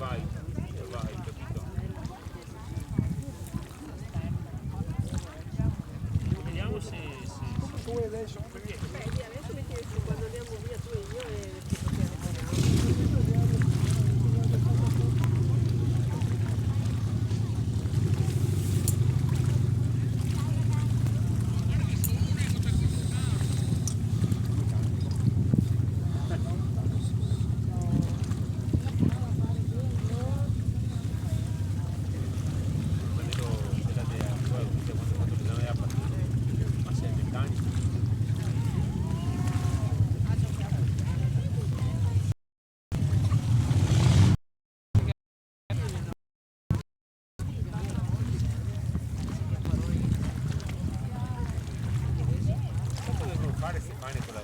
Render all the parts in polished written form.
vai, capito? Vediamo se... Tu adesso, Beh, adesso metti su quando andiamo via tu e io e fare Stefania con la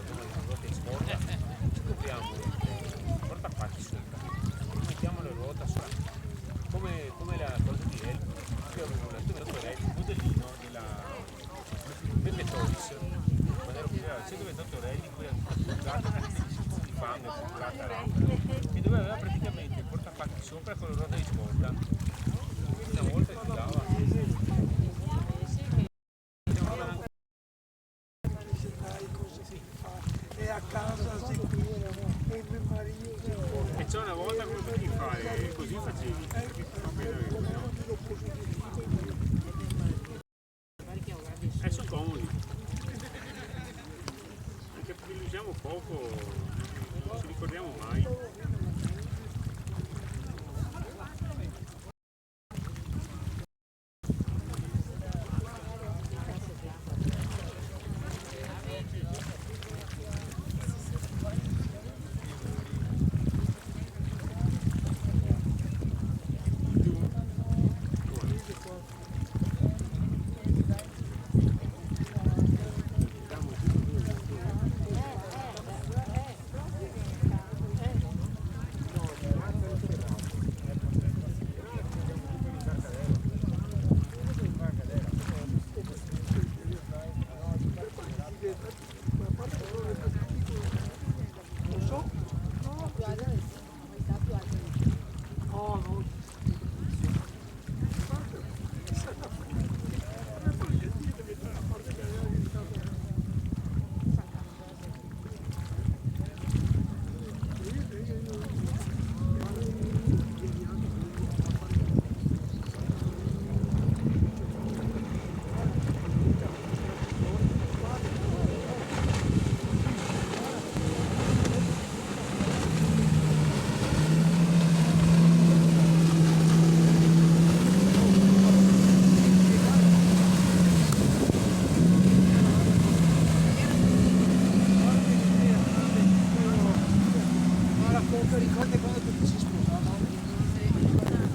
ruota in sporta, ci compriamo il portapacchi sopra, mettiamo le ruote sopra, come la cosa di Elf, io avevo letto il modellino della Pepe Toys, quando ero qui a 128 euro, di cui ho usato di fango, comprata, e dove aveva praticamente il portapacchi sopra con la ruota di sporta, una volta ti dava. e a casa si e mio marito E c'è una volta come potevi fare, così facevi. Sono comodi. Anche perché li usiamo poco, non ci ricordiamo mai. ricordi quando tu ti sei sposato?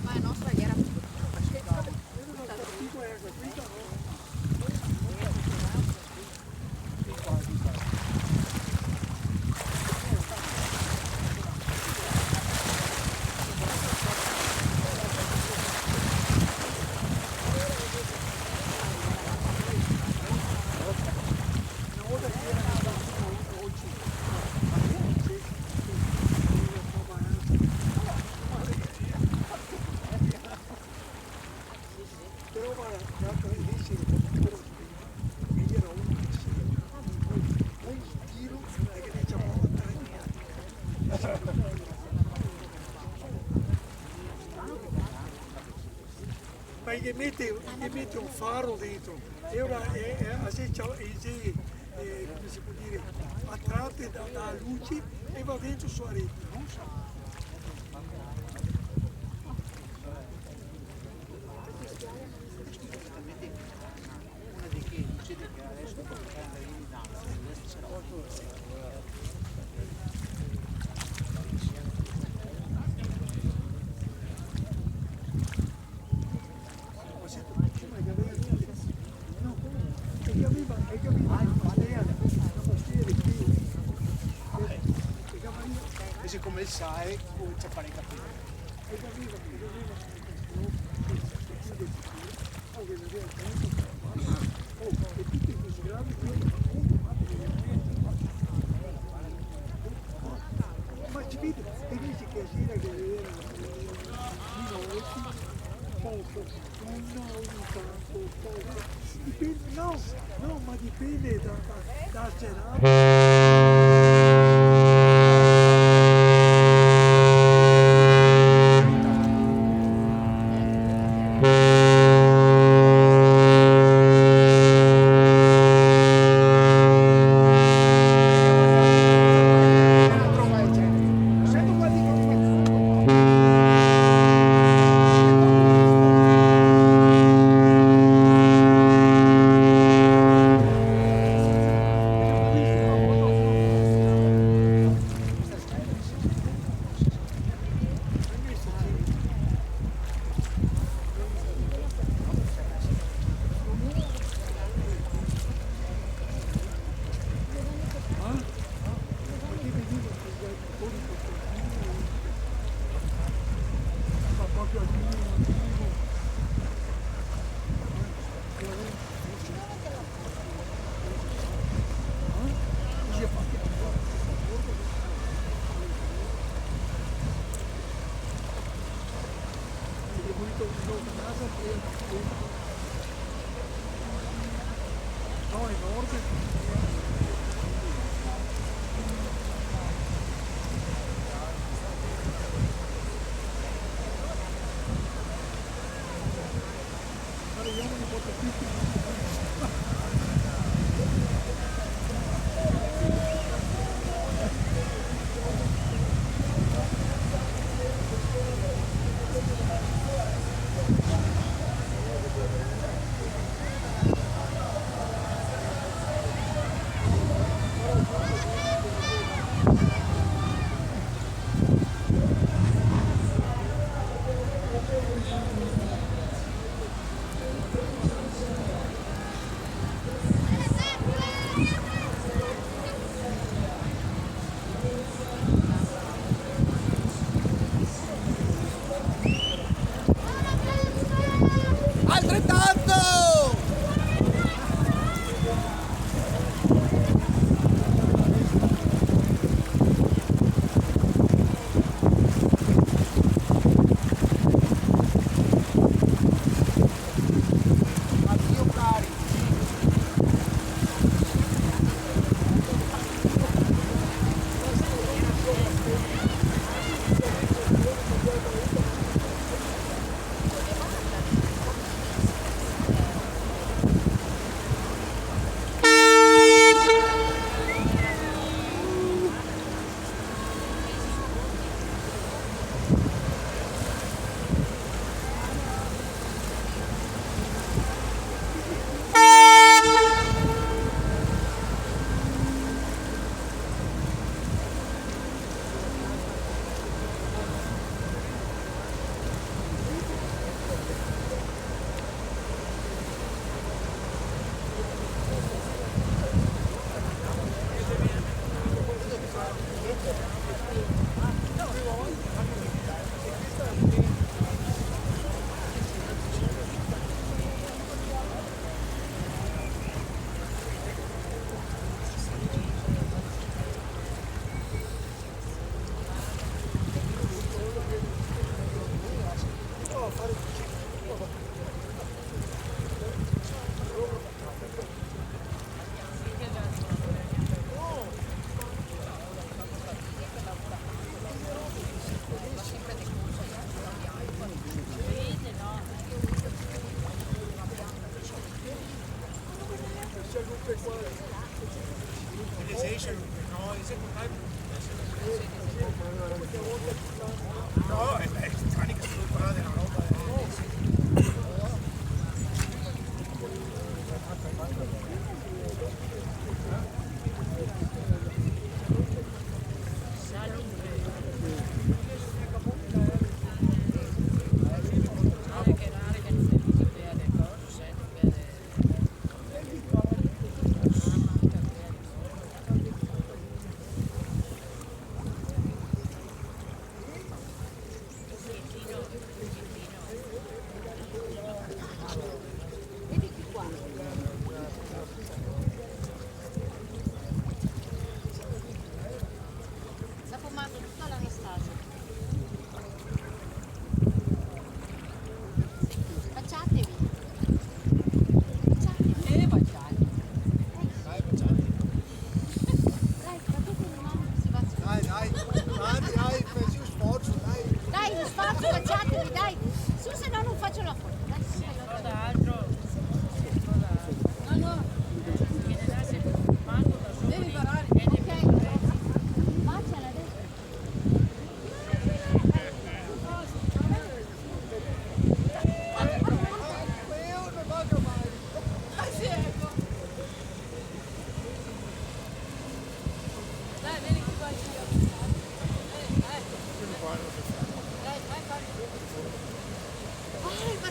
Ma la nostra era ma gli mette un faro dentro e ora come si può dire, attratte da luci e va dentro sua rete, non so. Una dei che succede che adesso può prendere in danza, adesso c'era e come il sai comincia a fare i capelli. Ma ci vedi, e dici che sera che vedere una ogni tanto, poi dipende, no, ma dipende da serata.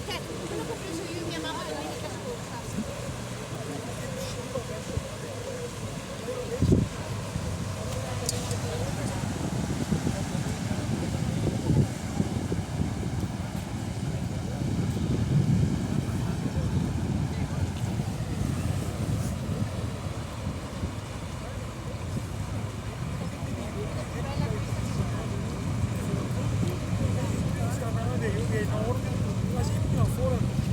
perché quello che ho preso io e mia mamma domenica scorsa. Questa è enorme, quasi una fuori.